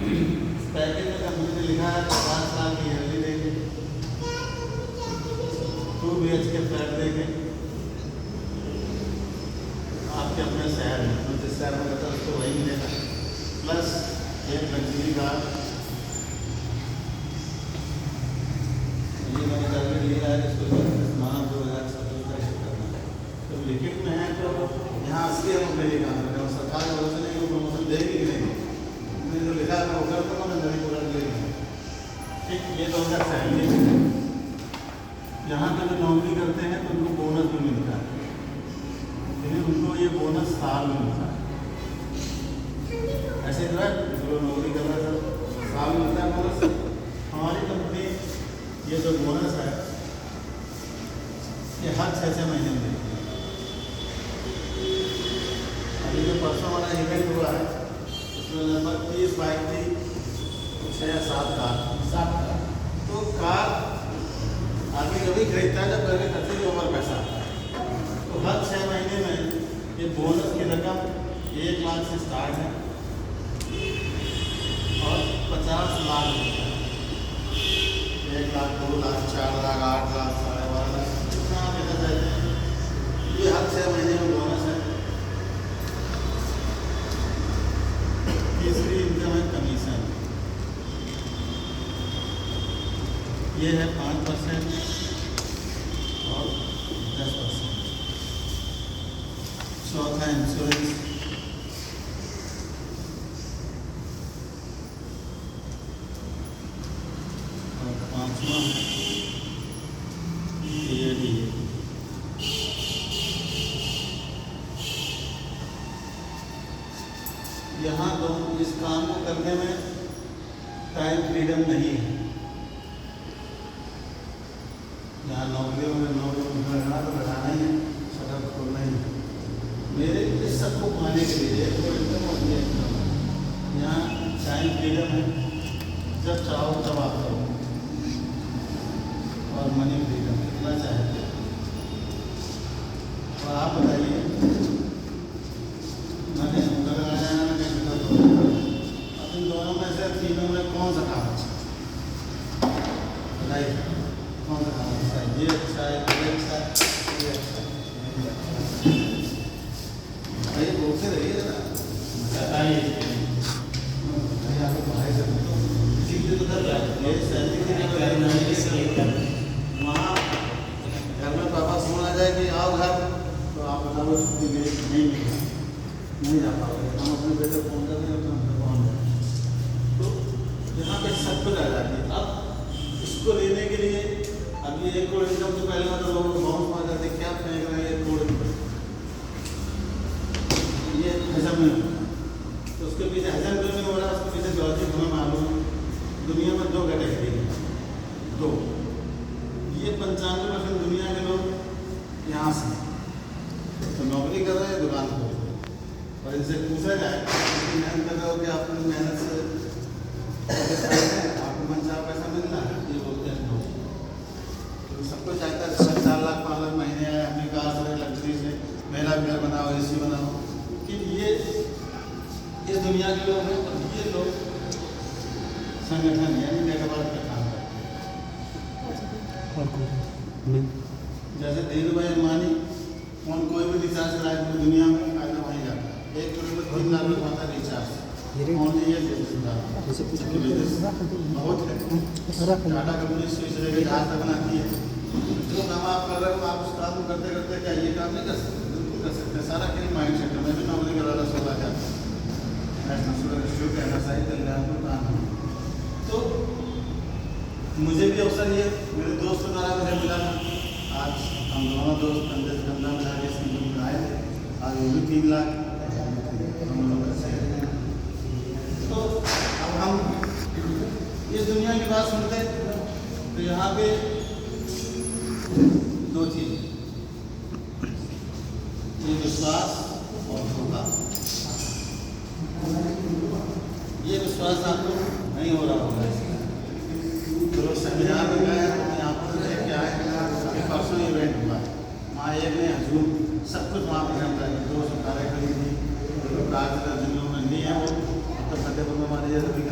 Package में company ने लिखा है 5 साल की ईयरली देंगे, 2 BHK फ्लैट देंगे आपके अपने शहर में, तो जिस शहर में रहता है उसको वही मिलेगा, प्लस एक लग्जरी कार। ये मैंने टारगेट लिया है, इसको मानव 2026 तक करना है। तो लिखित में है तो यहाँ 80 हम अपने लिए काम कर रहे हैं, सरकार की वजह से नहीं, वो प्रमोशन देगी कि नहीं, मैंने जो लिखा है वो कर दूँगा, मैं नहीं पूरा लेगी। ठीक, ये तो उनका सैलरी है। यहाँ पे जो नौकरी करते हैं तो उनको बोनस भी मिलता है, लेकिन उनको ये बोनस साल में मिलता है। ऐसे जो है जो नौकरी कर रहा है साल में मिलता है बोनस। हमारी कंपनी ये जो बोनस है ये हर 6-6 महीने में देती है। अभी जो परसों वाला इवेंट हुआ है उसमें लगभग 30 बाइक थी, 6 या 7 कार। तो कार आदमी कभी खरीदता है जब पहले खर्चे के ऊपर पैसा आता है। तो हर 6 महीने में ये बोनस की रकम 1 लाख से स्टार्ट है और 50 लाख होता है। 1 लाख, 2 लाख, 4 लाख, 8 लाख, 12.5 लाख, जितना आप लेना चाहते हैं। ये हर 6 महीने में बोनस है। तीसरी इनकम है कमीशन, ये है 5% और 10%। चौथा इंश्योरेंस, और 5वां DA। यहाँ दोनों इस काम को करने में टाइम फ्रीडम नहीं है। यहाँ नौकरियों में बैठना तो बैठाना ही है, शटर खोलना ही है। मेरे इस सबको पाने के लिए एक तो इनकम होती है, यहाँ टाइम फ्रीडम है, जब चाहो तब आप करो, और मनी फ्रीडम कितना चाहते हो। और आप बताइए, मैंने उधर आ जाना ना कहीं तो अब इन दोनों में से तीनों में कौन सा काम अच्छा बताइए, कौन सा काम अच्छा है? ये अच्छा है, ये अच्छा है, ये अच्छा है। भाई बोलते रहिए ना, बताइए आपको पढ़ाई से सीखते तो कर जाए। ये सैलरी वहाँ घर में पापा फोन आ जाए कि आओ घर, तो आप बताओ छुट्टी मेरी नहीं जा पाओगे। हम अपने बेटे को फोन कर दें तो हम पहुँच जाए। तो यहाँ पे सब कुछ आ जाती है। अब इसको लेने के लिए अब ये 1 करोड़ इनकम से पहले मतलब लोगों को बहुत मार जाते क्या फेंक रहे हैं 1 करोड़, ये हजम नहीं होता। तो उसके पीछे हजम क्यों नहीं हो रहा, उसके पीछे लॉजिक हमें मालूम है। दुनिया में 2 कैटेगरी है, 2। ये 95% दुनिया के लोग यहाँ से तो नौकरी कर रहे हैं, दुकान खोल रहे हैं, और इनसे पूछा जाए कि मेहनत कर रहे हो कि आपने मेहनत से आपको मनचाहा पैसा मिल रहा है, ये बोलते हैं नो। तो सबको चाहता है 4 लाख 5 लाख महीने आए, अपनी कार से लग्जरी से मेरा घर बनाओ, AC बनाओ। कि ये इस दुनिया के लोग हैं, और ये लोग संगठन यानी नेटवर्क का काम करते हैं। जैसे धीरू भाई अंबानी, फोन कोई भी रिचार्ज कराए पूरी दुनिया में आज वहीं जाता है। 1 करोड़ में 3 लाख रुपये आता है रिचार्ज। ओनली ये बहुत है। टाटा कंपनी स्विच रेलवे जहाज तक बनाती है। जो काम आप कर रहे हो आप उस काम को करते करते क्या ये काम नहीं कर सकते? बिल्कुल कर सकते हैं। सारा खेल माइंड सेट में भी नौकरी कर रहा 16,000 नेशनल स्टूडेंट इंस्टीट्यूट का MSI कल्याणपुर काम है। तो मुझे भी अवसर ये मेरे दोस्त द्वारा मुझे मिला था। आज हम दोनों दोस्त कंधे से कंधा मिला के सिंगल में आए थे। आज वो भी 3 लाख हम लोग का सही। तो अब हम इस दुनिया की बात सुनते हैं तो यहाँ पे 2 चीज़, ये विश्वास और धोखा। ये विश्वास आपको नहीं हो रहा होगा। तो लोग सेमिनार में गए तो यहाँ पर देख के आए कि परसों इवेंट हुआ, वहाँ एक ने हजूम सब कुछ वहाँ पर करता है। 200 कार्यक्रम थी, जिन लोगों में नहीं है वो अब तो फतेहपुर में हमारे जैसे भी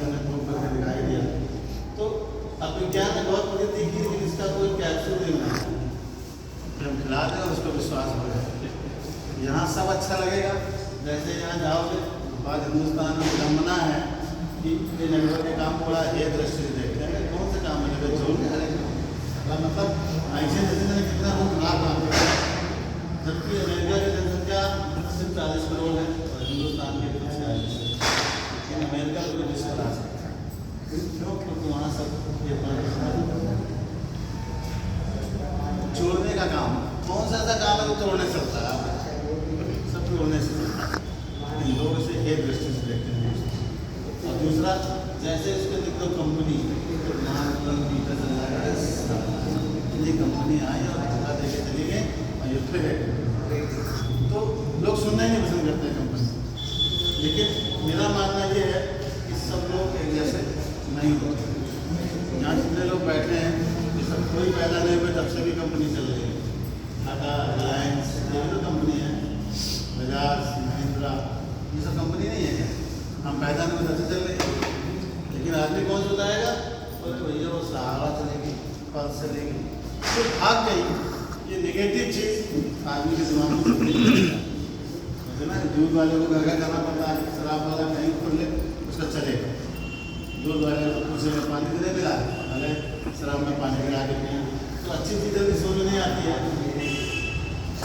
जैसे यहाँ जाओगे बाद हिंदुस्तान में विडम्बना है कि ये नेटवर्क के काम बड़ा हे दृष्टि से देखते हैं, कौन से काम है जगह छोड़ के हर एक मतलब ऐसे जैसे कितना लोग खराब काम करते हैं, जबकि अमेरिका की जनसंख्या सिर्फ 40 करोड़ है और हिंदुस्तान के 46, लेकिन अमेरिका को विश्व राज है। क्यों? क्योंकि वहाँ सब ये छोड़ने का काम, कौन सा ऐसा काम है वो तोड़ने से होता है, सब तोड़ने से लोग इसे एक दृष्टि से देखते हैं। और दूसरा, जैसे इसके देख दो कंपनी कंपनी आई और धोखा दे के चली गई और ये फिर तो लोग सुनना ही नहीं पसंद करते हैं कंपनी। लेकिन मेरा मानना ये है कि सब लोग एक जैसे नहीं होते। यहाँ जितने लोग बैठे हैं ये सब कोई पैदा नहीं हुए तब से भी कंपनी चल रही है। टाटा, रिलायंस, ये भी तो कंपनी है, बजाज, महिंद्रा, ये सब कंपनी नहीं है क्या? हम पैदा नहीं हुए तब से चल रही है। लेकिन आदमी कौन सा बताएगा? और भैया वो सहारा चलेगी, पल्स चलेगी, तो भाग गई। ये नेगेटिव चीज़ आदमी के दिमाग में है ना। दूध वाले को घर घर करना पड़ता है, शराब वाला कहीं खोल ले उसका चलेगा। दूध वाले को पूछे में पानी देने मिला, अरे शराब में पानी मिला के पिए, तो अच्छी चीज़ें भी समझ नहीं आती है।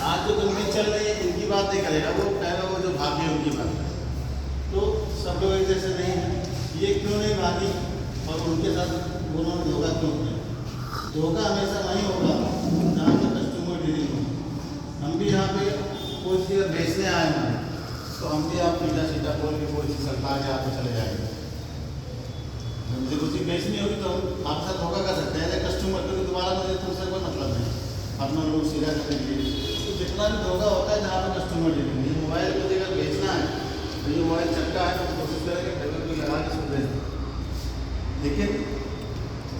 आज जो कंपनी चल रही है इनकी बात नहीं करेगा, वो कहेगा वो जो भागी उनकी बात है। तो सब लोग एक जैसे नहीं है। ये क्यों नहीं भागी और उनके साथ उन्होंने धोखा क्यों किया? धोखा हमेशा नहीं होगा जहाँ पर कस्टमर डीलिंग हो। हम भी यहाँ पे कोई चीज़ बेचने आए हैं तो हम भी आप पीटा सीटा बोल के कोई चीज़ सरका के आप चले जाएंगे। मुझे कुछ चीज़ बेचनी होगी तो हम आपके साथ धोखा कर सकते हैं एज ए कस्टमर, क्योंकि दोबारा मुझे तुमसे कोई मतलब नहीं, अपना लोग सीधा करने के लिए। तो जितना भी धोखा होता है जहाँ पर कस्टमर डीलिंग, ये मोबाइल को अगर बेचना है तो ये मोबाइल चक्का है तो कोशिश करेंगे टेबल पर लगा के उसको बेच दें। लेकिन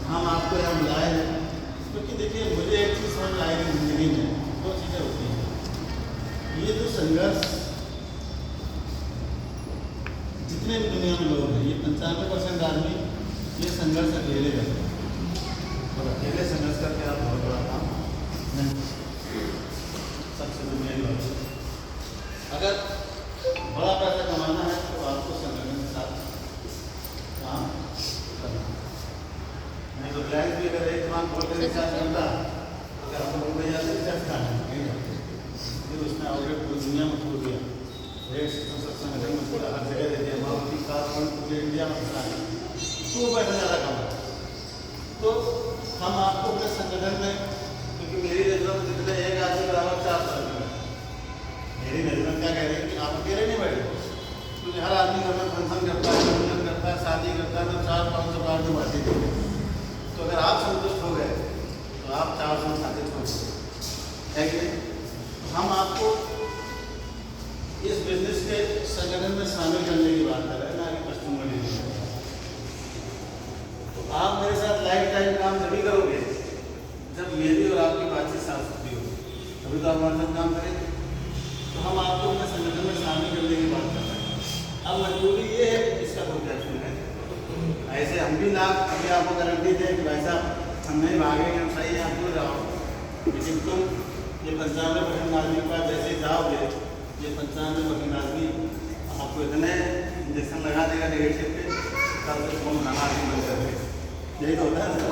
हम आपको यहाँ बुलाए हैं क्योंकि देखिए मुझे एक चीज़ समझ आई है ज़िंदगी में, दो चीज़ें होती हैं। ये जो संघर्ष जितने भी दुनिया में लोग हैं, ये 95% आदमी ये संघर्ष अकेले करते हैं और अकेले संघर्ष करके आप बहुत बड़ा काम नहीं सबसे दुनिया की बात। अगर बड़ा पैसा कमाना है तो आपको संगठन के साथ काम करना है। नहीं तो रिलायंस भी अगर एक दुकान खोल कर रिचार्ज करता अगर आप लोग भैया से रिचार्ज करना नहीं करते, फिर उसने ऑलरेडी पूरी दुनिया में खोल दिया, रेट सब संगठन में पूरा हर जगह दे दिया, मारुति कार पूरे इंडिया में फंसा दिया, तो वो पैसा ज़्यादा कमा। तो हम आपको अपने संगठन में, क्योंकि मेरी नज़रों में जितने एक आदमी बराबर 4 साल में, मेरी नज़र में क्या कह रही है कि आप अकेले नहीं बैठे, क्योंकि हर आदमी घर में फंक्शन करता है, पूजन करता है, शादी करता है, तो 400-500 पार्टी बांटी देते हैं। तो अगर आप संतुष्ट हो गए तो आप 400 शादी छोड़ है कि नहीं? हम आपको इस बिजनेस के संगठन में शामिल करने की बात कर रहे हैं, ना कि कस्टमर डीलिंग। तो आप मेरे साथ लाइफ टाइम काम जब करोगे जब मेरी और आपकी बातचीत साफ सुथरी होगी, तभी तो आप हमारे साथ काम करेंगे। तो हम आपको अपने संगठन में शामिल करने की बात कर रहे हैं। अब मजबूरी ये है कि इसका कोई कैप्शन है, ऐसे हम भी ना अभी आपको गारंटी दें कि वैसा हम नहीं भागेंगे, हम सही हैं, आप क्यों जाओ। लेकिन तुम ये 95% आदमी के पास जैसे जाओगे, ये 95% आदमी आपको इतने इंजेक्शन लगा देगा नेगेटिव पे, तब से फोन खाना आदमी बंद कर देगा। यही तो होता है ना,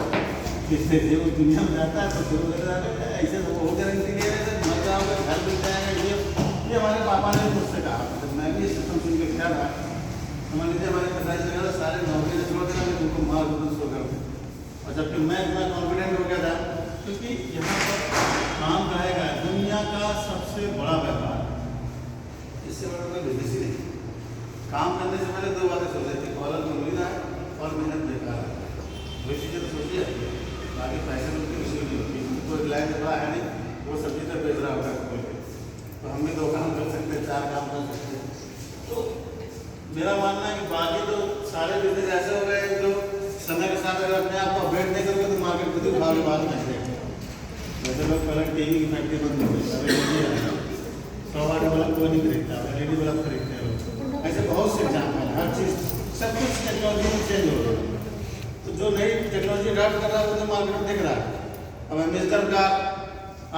इससे जो दुनिया में जाता है तो शुरू कर जाता है ऐसे वो गारंटी दे रहे थे मर जाओगे, घर मिल जाएगा। ये हमारे पापा ने मुझसे कहा, मैं भी सिस्टम सुन के क्या था, समझ लीजिए हमारे पिताजी ने सारे नौकरी से छोड़ देना, मैं तुमको मार दूँ उसको कर दूँ। और जबकि मैं इतना कॉन्फिडेंट हो गया था, क्योंकि यहाँ पर काम रहेगा दुनिया का सबसे बड़ा व्यापार, इससे बड़ा कोई बिजनेस ही नहीं। काम करने से पहले 2 बातें सोच रही थी, कॉलर को मिलना है और मेहनत बेकार है। वही चीज़ें तो सोचिए, बाकी पैसे में कोई इश्यू नहीं होती। कोई रिलायंस बड़ा है नहीं, वो सब्जी तक बेच रहा होगा खोल के, तो हम भी 2 काम कर सकते हैं, 4 काम कर सकते हैं। तो मेरा मानना है कि बाकी तो सारे बिजनेस ऐसे हो गए जो समय के साथ अगर अपने आप को अपडेट नहीं करोगे तो मार्केट खुद ही भाग बात नहीं देगा। जैसे लोग पहले टीवी की फैक्ट्री बंद हो गई, अभी सवाल बल्ब कोई नहीं खरीदता, LED बल्ब खरीदते हैं लोग। ऐसे बहुत से एग्जाम्पल है, हर चीज़ सब कुछ टेक्नोलॉजी में चेंज हो रहा है। तो जो नई टेक्नोलॉजी अडॉप्ट कर रहा है वो तो मार्केट में दिख रहा है। अब अमेजन का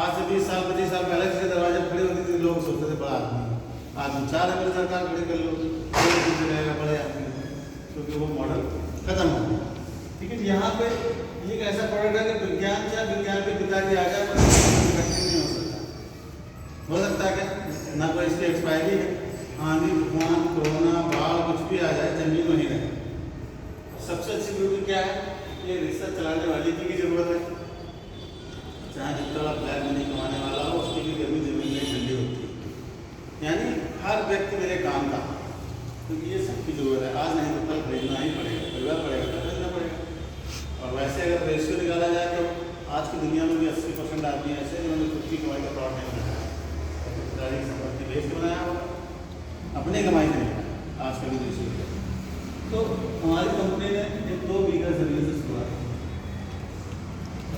आज से 20 साल 25 साल पहले जिसके दरवाजे खड़े होती थी लोग सोचते थे बड़ा आदमी, आज 4 एमएल सरकार खड़ी कर लो, कोई नहीं रहेगा बड़े आदमी, क्योंकि वो मॉडल खत्म हो गया। लेकिन यहाँ पे ये एक ऐसा प्रोडक्ट है कि विज्ञान चाहे विज्ञान के पिताजी आ जाए, पर नहीं हो सकता। हो सकता है क्या? ना कोई इसकी एक्सपायरी है, आंधी तूफान कोरोना बाढ़ कुछ भी आ जाए, जमीन वहीं रहे। सबसे अच्छी ब्यूटी क्या है? ये रिक्शा चलाने वाले की जरूरत है, चाहे जितना ब्लैक मनी कमाने वाला हो, उसकी भी गर्मी जमीन में ठंडी होती है। यानी हर व्यक्ति मेरे काम का, क्योंकि ये सबकी जरूरत है। आज नहीं तो कल खरीदना ही पड़ेगा, खरीदना पड़ेगा तो खरीदना पड़ेगा। और वैसे अगर रेशियो निकाला जाए तो आज की दुनिया में भी 80% आदमी ऐसे हैं जिन्होंने खुद की कमाई का प्लॉट नहीं बनाया, दारी संपत्ति बेच के बनाया होगा, अपनी कमाई से नहीं बनाया। आज का भी रेशियो तो हमारी कंपनी ने एक 2 बीघा जमीन से शुरुआत की।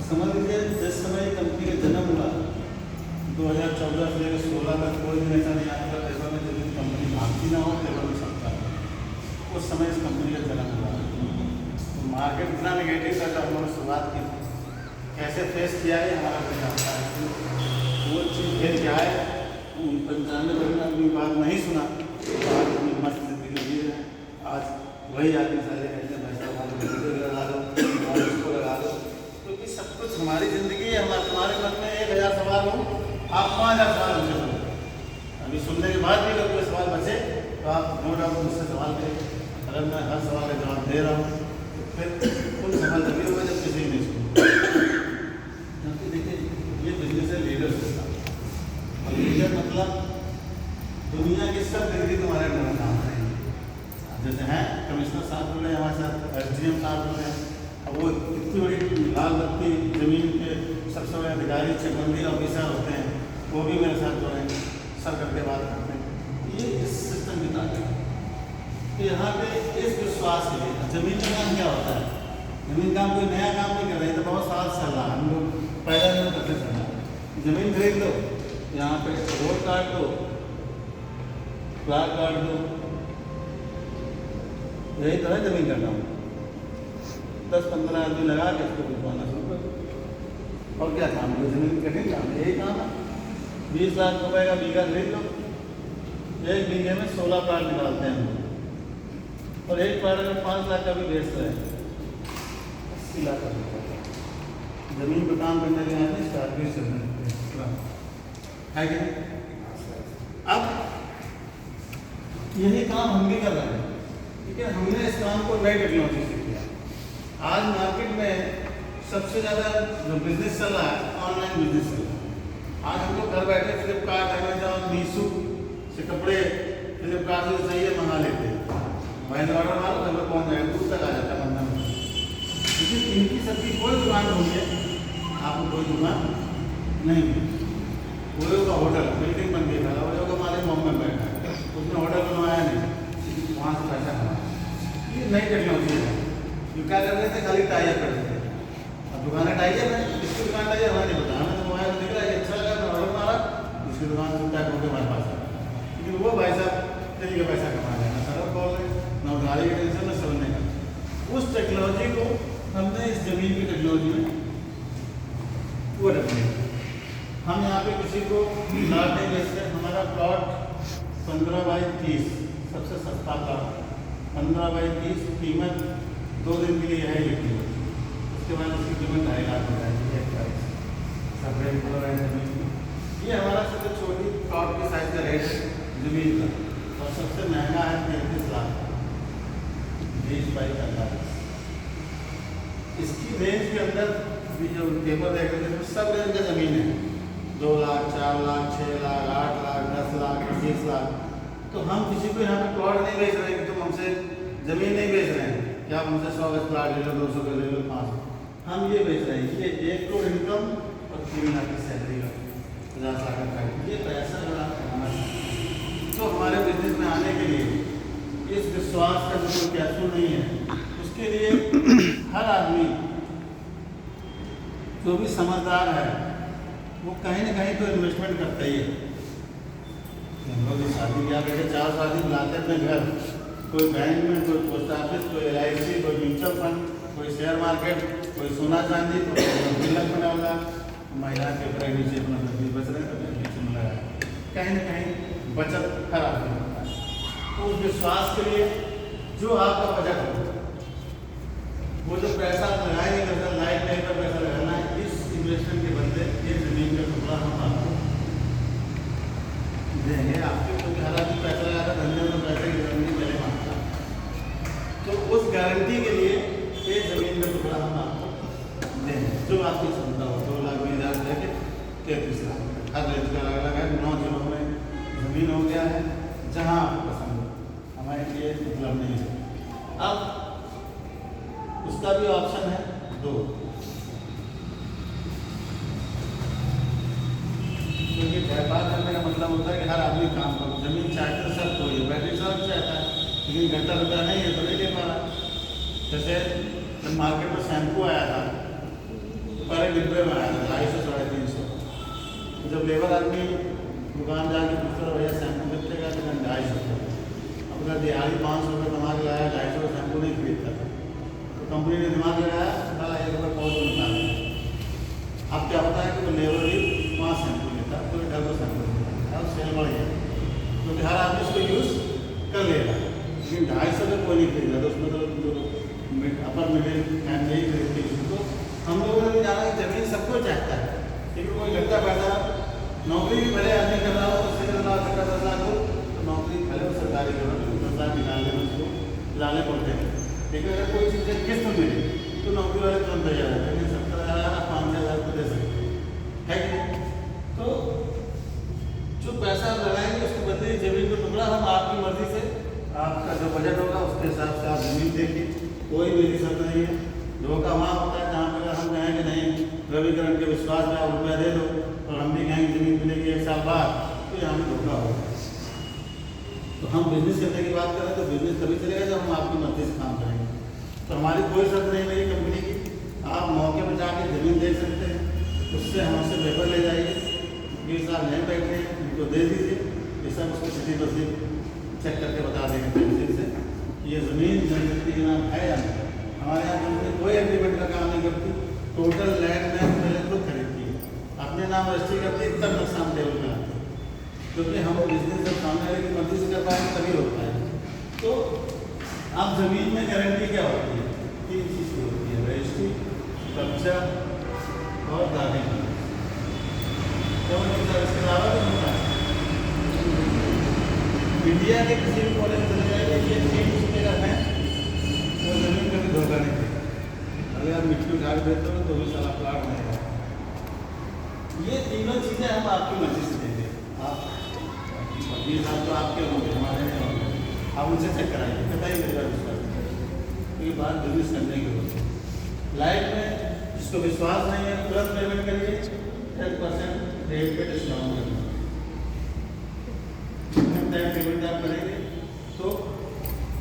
समझ लीजिए जिस समय कंपनी का जन्म हुआ 2014 से लेकर 16 तक कोई भी ऐसा नहीं आया पेपर में जमीन कंपनी भागती ना हो, पेपर में छपता है। उस समय इस कंपनी का जन्म हुआ। तो मार्केट इतना नेगेटिव था जब उन्होंने शुरुआत की, कैसे फेस किया है हमारा कोई जानता है। वो चीज़ फिर क्या है, 95% आदमी बात नहीं सुना, मस्त जिंदगी जी रहे। आज वही आदमी सारे कहते हैं पैसा लगा लो और उसको लगा लो, क्योंकि सब कुछ हमारी ज़िंदगी है। तुम्हारे मन में 1000 सवाल हो, आप 5000 सवाल मुझसे करो। अभी सुनने के बाद भी अगर कोई सवाल बचे तो आप नो डाउट मुझसे सवाल करें। अगर मैं हर सवाल का जवाब दे रहा हूँ तो फिर कुछ सवाल तभी होगा जब किसी नहीं सुनो। क्योंकि देखिए ये बिजनेस है लीडर के साथ, और लीडर मतलब दुनिया की सब डिग्री तुम्हारे अंडर में काम करेंगे। जैसे हैं कमिश्नर साहब बोल रहे हैं हमारे साथ, SDM साहब बोल रहे हैं, अब वो इतनी बड़ी लाल बत्ती जमीन के सबसे बड़े अधिकारी चकबंदी ऑफिसर होते हैं, वो भी मेरे साथ जो है सर करके बात करते हैं। ये इस सिस्टम की ताकत है। तो यहाँ पे इस विश्वास के लिए जमीन का काम क्या होता है? जमीन काम कोई नया काम नहीं कर रहे, तो बहुत साल चल रहा है, हम लोग पैदा नहीं करते चल रहा है। जमीन खरीद लो, यहाँ पे रोड काट दो, प्लाट काट दो, यही तो है जमीन का काम। 10-15 आदमी लगा के इसको बिकवाना शुरू कर दो। और क्या काम है? जमीन कठिन काम है, यही काम है। 20 लाख रुपए का बीघा खरीद लो, 1 बीघे में 16 प्लाट निकालते हैं हम, और एक प्लाट अगर 5 लाख का भी बेच रहे हैं 80 लाख का जमीन पर काम करने के आदमी स्टार्टिंग से है क्या? अब यही काम हम भी कर रहे हैं, ठीक है। हमने इस काम को नई टेक्नोलॉजी से किया। आज मार्केट में सबसे ज़्यादा जो बिजनेस चल रहा है ऑनलाइन बिजनेस चल रहा है। आज हम लोग घर बैठे फ्लिपकार्ट, अमेजॉन, मीशो से कपड़े फ्लिपकार्ट से चाहिए मंगा लेते हैं, मोबाइल ऑर्डर मारो घर पर पहुँच जाएगा, दूर तक आ जाता है मंदिर में। लेकिन इनकी सबकी कोई दुकान होगी, आपको कोई दुकान नहीं है। वो का होटल बिल्डिंग बन गई था, वो का मालिक बॉम्बे में बैठा है, उसने होटल बनवाया नहीं, वहाँ से पैसा कमाया। ये नई टेक्नोलॉजी है। ये क्या कर रहे थे? खाली टाइप कर रहे थे। अब दुकानें टाइप है, इसकी दुकान टाइप हमें नहीं पता, हमें तो मोबाइल में दिख रहा है, अच्छा लगा तो ऑर्डर मारा, इसकी दुकान से टाइप होकर हमारे पास आ। लेकिन वो भाई साहब तेरी का पैसा कमा रहे हैं, सड़क बोल रहे ना गाड़ी की टेंशन न समझने का। उस टेक्नोलॉजी को हमने इस जमीन की टेक्नोलॉजी में वो रखने। हम यहाँ पे किसी को प्लाट नहीं बेचते। हमारा प्लॉट 15 बाई 30 सबसे सस्ता प्लॉट, 15 बाई 30 कीमत 2 दिन के लिए है लिखी है। उसके बाद उसकी कीमत 2.5 लाख हो जाएगी, एक प्राइस सब रेट बोल रहे हैं जमीन की। ये हमारा सबसे छोटी प्लॉट के साइज का रेट है जमीन का, और सबसे महंगा है 33 लाख 20 बाई 45। इसकी रेंज के अंदर भी जो पेपर देख रहे थे सब रेंज का ज़मीन है, 2 लाख, 4 लाख, 6 लाख, 8 लाख, 10 लाख, 20 लाख। तो हम किसी को यहाँ पे प्लॉट नहीं बेच रहे कि तुम हमसे ज़मीन नहीं बेच रहे हैं कि आप हमसे 100 गज प्लॉट ले लो, 200 गज ले लो, 500। हम ये बेच रहे हैं, ये 1 करोड़ इनकम और 3 लाख की सैलरी का 50 लाख का, ये पैसा अगर आप कमाना चाहते तो हमारे बिजनेस में आने के लिए इस विश्वास का जो कोई कैप्सूल नहीं है, उसके लिए हर आदमी जो भी समझदार है वो कहीं ना कहीं तो इन्वेस्टमेंट करता ही है। हम लोग शादी ब्याह करके 4 शादी बुलाते अपने घर, कोई बैंक में, कोई पोस्ट ऑफिस, कोई LIC, कोई म्यूचुअल फंड, कोई शेयर मार्केट, कोई सोना चांदी, कोई लग बना वाला महिला के ऊपर नीचे अपना बच रहे हैं, कहीं ना कहीं बचत हर आदमी करता है। तो उस विश्वास के लिए जो आपका बजट हो, वो जो पैसा आप लगाएंगे, जैसा लाइफ टाइम का पैसा लगाना है, इस इन्वेस्टमेंट के बदले ये जमीन का टुकड़ा हम आपको देंगे। आपके क्योंकि हर आदमी पैसा लगाता है, धंधे में पैसे की गारंटी पहले मांगता है, तो उस गारंटी के लिए ये जमीन का टुकड़ा हम आपको देंगे। जो आपकी क्षमता हो, 2,20,000 लेके 33 लाख, हर रेंज का अलग अलग है। 9 जिलों में जमीन हो गया है, जहाँ आपको पसंद हो, हमारे लिए उपलब्ध नहीं है। अब उसका भी ऑप्शन है 2, क्योंकि व्यापार करने का मतलब होता है कि हर आदमी काम करो। जमीन चाहते तो सब कोई है, बैटरी सब चाहता है, लेकिन घंटा रुपया नहीं है तो नहीं ले पा रहा। जैसे जब मार्केट में शैम्पू आया था, पर डिब्बे में आया था 250 350। तो जब लेबर आदमी दुकान जाके पूछता भैया शैम्पू कितने का, तो 250 रुपये। अपना दिहाड़ी 500 रुपये कमा के लाया, 250 का शैम्पू नहीं खरीदता था। तो कंपनी ने दिमाग लगाया, 1,000 रुपये पहुँच निकाले। अब क्या होता है कि वो लेबर भी 5 शैम्पू लेता, तो 1,500 शैम्पू लेता, अब सेल बढ़ गया, क्योंकि हर आदमी उसको यूज़ कर लेगा। लेकिन 250 का कोई नहीं खरीदा, तो उसमें तो जो अपर मिडिल फैमिली खरीदती है। तो हम लोगों ने भी जाना कि जमीन सबको चाहता है, लेकिन कोई लगता पैसा नौकरी भी भले आदमी कर रहा हो, तो 10 लाख 10 लाख हो, तो नौकरी भले वो सरकारी करो, 10 लाख निकालने में उसको लाने पड़ते हैं। लेकिन अगर कोई चीज़ किस्त मिले तो नौकरी वाले तुरंत तैयार है, लेकिन 70,000 5,000 को दे सकते है कि नहीं। तो जो पैसा आप लगाएंगे उसके बदले जमीन का टुकड़ा हम आपकी मर्जी से, आपका जो बजट होगा उसके हिसाब से आप जमीन देखिए, कोई मेरी शर्त नहीं है। धोखा वहाँ होता है जहाँ पर हम कहें कि नहीं रविकरण के विश्वास में आप रुपया दे दो और हम भी कहेंगे जमीन मिलेगी 1 साल बाद, तो यहाँ पर धोखा होगा। तो हम बिजनेस करने की बात करें तो बिजनेस तभी चलेगा जब हम आपकी मर्जी से काम करेंगे। तो हमारी कोई शर्त नहीं मेरी कंपनी की, आप मौके पर जाके जमीन देख सकते हैं, उससे हमसे पेपर ले जाइए, ये साहब नहीं बैठे हैं उनको दे दीजिए, ये सब उसको सिटी पर से चेक करके बता देंगे तहसील से ये ज़मीन जनशक्ति के नाम है या नहीं। हमारे यहाँ कंपनी कोई एग्रीमेंट का काम नहीं करती, टोटल लैंड में पहले खुद खरीदती है, अपने नाम रजिस्ट्री करती है, तब नुकसान टेबल में आती है, क्योंकि हम बिजनेस जब सामने वाले की मर्जी से कर पाएंगे तभी होता है। तो आप जमीन में गारंटी क्या होती है? 3 चीज़ की होती है, रजिस्ट्री, कब्जा और दावे। इसके अलावा भी होता है। इंडिया के किसी भी कॉलेज में चले जाएंगे, ये 3 चीज़ें अगर हैं तो जमीन कभी धोखा नहीं देगा। अगर आप मिट्टी उठा के देते हो तो भी सारा प्लाट नहीं है। ये तीनों चीज़ें हम आपकी मर्जी से देंगे। आप ये साथ तो आपके होंगे, हमारे नहीं होंगे, आप उनसे चेक कराइए, बताइए मेरे बार विश्वास। तो ये बात बिजनेस करने की होती है। लाइफ में जिसको विश्वास नहीं है तुरंत पेमेंट करिए, 10% रेट पे डिस्काउंट करिए। पेमेंट आप करेंगे तो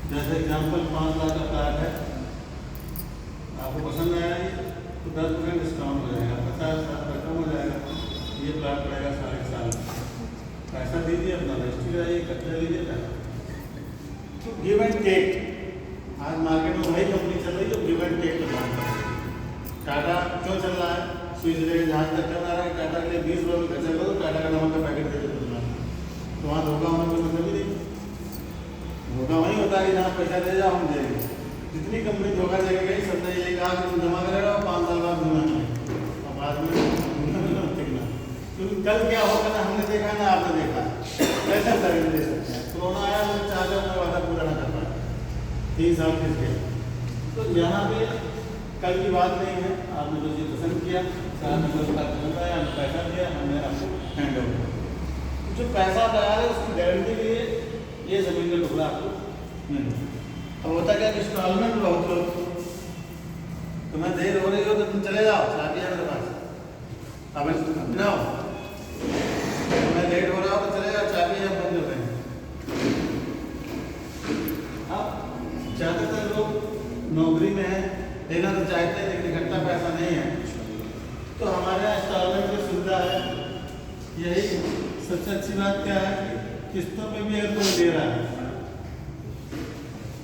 जैसे एग्जाम्पल 5 लाख का प्लाट है, आपको पसंद आया तो 10% डिस्काउंट हो जाएगा, 50,000 का कम हो जाएगा। ये प्लाट पड़ेगा 7.5 साल। पैसा दीजिए, अपना रजिस्ट्री कराइए, कब्जा लीजिए पैसा। तो गिव एंड टेक, आज मार्केट में वही कंपनी चल रही है जो गिव एंड टेक का काम कर रही है। टाटा क्यों चल रहा है? स्विच लेके जहाज तक चल रहा है, टाटा के लिए 20 रुपये में खर्चा करो, टाटा का नमक का पैकेट दे देते हैं। तो वहाँ धोखा होने कोई मतलब ही नहीं। धोखा वहीं होता है कि जहाँ पैसा दे जाओ हम देंगे। जितनी कंपनी धोखा देके गई सबने ये कहा कि तुम जमा करेगा 5 साल बाद धुना नहीं, और बाद में टिकना। क्योंकि कल क्या होगा ना हमने देखा ना आपने देखा, कैसे सर्विस दे सकते हैं। कोरोना आया लोग चाहते अपना वादा पूरा ना कर पाए, 3 साल खिंच गए। तो यहाँ पे कल की बात नहीं है, आपने जो चीज़ पसंद किया, साहब ने कोई बात पसंद आया, हमने पैसा दिया, हमने आपको हैंड ओवर। जो पैसा तैयार है उसकी गारंटी के लिए ये ज़मीन का टुकड़ा आपको मिल। अब होता क्या कि इंस्टॉलमेंट बहुत लोग, तुम्हें देर हो रही हो तो तुम चले जाओ, चाबी है मेरे पास, अब जाओ, तुम्हें लेट हो रहा हो तो चले जाओ, चाबी है बंद हो गए। अब ज़्यादातर लोग नौकरी में है, लेना तो चाहते हैं लेकिन इकट्ठा पैसा नहीं है, तो हमारे यहाँ इंस्टॉलमेंट की सुविधा है। यही सबसे अच्छी बात क्या है कि किस्तों पे भी अगर कोई दे रहा है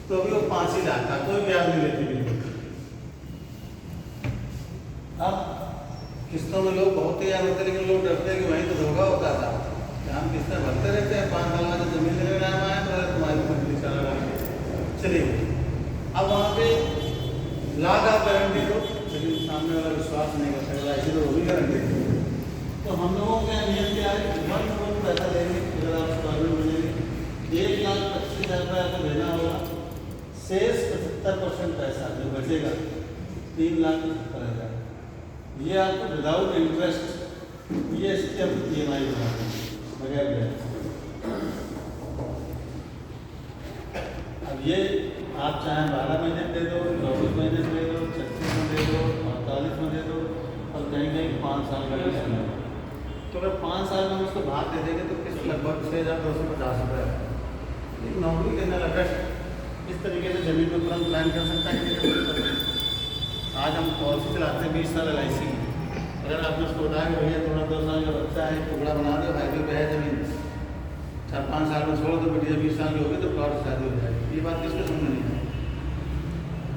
तो अभी वो 5 ही लाख का, कोई ब्याज नहीं लेती बिल्कुल। अब किस्तों में लोग बहुत तैयार होते हैं, लेकिन लोग डरते हैं कि वहीं तो धोखा होता था, हम किस्त किस्तें भरते रहते हैं, 5 साल बाद जमीन लेने में आए तो तुम्हारी मंथली सैलरी चलिए। अब वहाँ पे लाख आप गारंटी दो, लेकिन सामने वाला विश्वास नहीं कर सकता, ऐसी तो वो भी गारंटी दो। तो हम लोगों का नियम क्या है, 1 करोड़ पैसा देंगे अगर आप गवर्नमेंट बनेंगे, 1,25,000 आपको देना होगा, शेष 75% पैसा जो बचेगा 3,70,000 ये आपको विदाउट इंटरेस्ट, ये इसकी हम EMI बना देंगे बगैर ब्याज। अब ये आप चाहे 12 महीने दे दो, 24 महीने दे दो, 36 में दे दो, 48 में दे दो, और कहीं कहीं 5 साल का भी समय। तो अगर 5 साल में हम उसको भाग दे देंगे तो किस्त लगभग 6,250 रुपये है। एक नौकरी करने लगा इस तरीके से जमीन को तुरंत प्लान कर सकता है कि नहीं कर सकता। आज हम पॉलिसी चलाते हैं 20 साल LIC की, अगर आपने उसको बताया कि भैया थोड़ा 2 साल का बच्चा है, टुकड़ा बना दो, हाईवे पे है जमीन, 4-5 साल में छोड़ दो, बेटी 20 साल की होगी तो प्लॉट शादी हो जाएगी। ये बात किसको समझ नहीं है?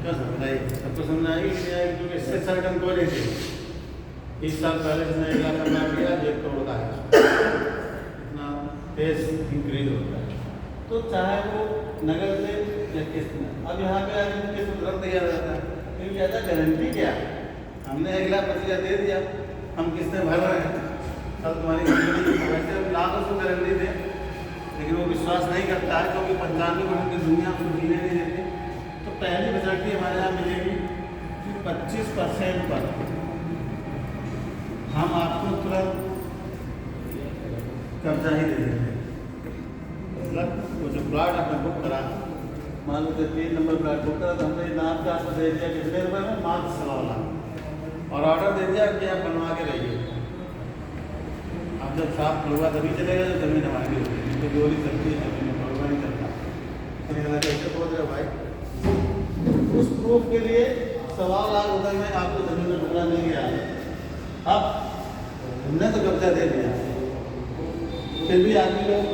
क्या समझ आएगी? सबको समझ आएगी कि नहीं आएगी? क्योंकि इससे सर्टन कोई नहीं थी। 30 साल पहले जिसने 1 लाख कमा लिया, 1 करोड़ का है, इतना तेज इंक्रीज होता है। तो चाहे वो नगद से या किस्त में, अब यहाँ पे आगे किस्त तुरंत दिया जाता है, क्योंकि कहता है गारंटी क्या है, हमने 1,25,000 दे दिया, हम किस्तें भर रहे हैं, कल तुम्हारी वैसे लाखों से गारंटी दें, लेकिन वो विश्वास नहीं करता है क्योंकि 95% की दुनिया उसको जीने नहीं देती। तो पहली फैसिलिटी हमारे यहाँ मिलेगी कि 25% पर हम आपको तुरंत कब्जा ही दे देंगे। मतलब वो जो प्लाट आपने बुक करा, मान लो 3 नंबर प्लाट बुक करा तो हमने नाम का आपको दे दिया कितने रुपये में, मात्र 1.25 लाख, और ऑर्डर दे दिया कि आप बनवा के रहिए। अब जब साफ खुलवा तभी चलेगा जब जमीन हमारी होगी, तो गोली चलती है जमीन में, खुलवा नहीं चलता। कैसे बोल रहे हो भाई? उस प्रूफ के लिए 1.25 लाख रुपये में आपको जमीन में टुकड़ा नहीं गया। अब हमने तो कब्जा दे दिया, फिर भी आदमी लोग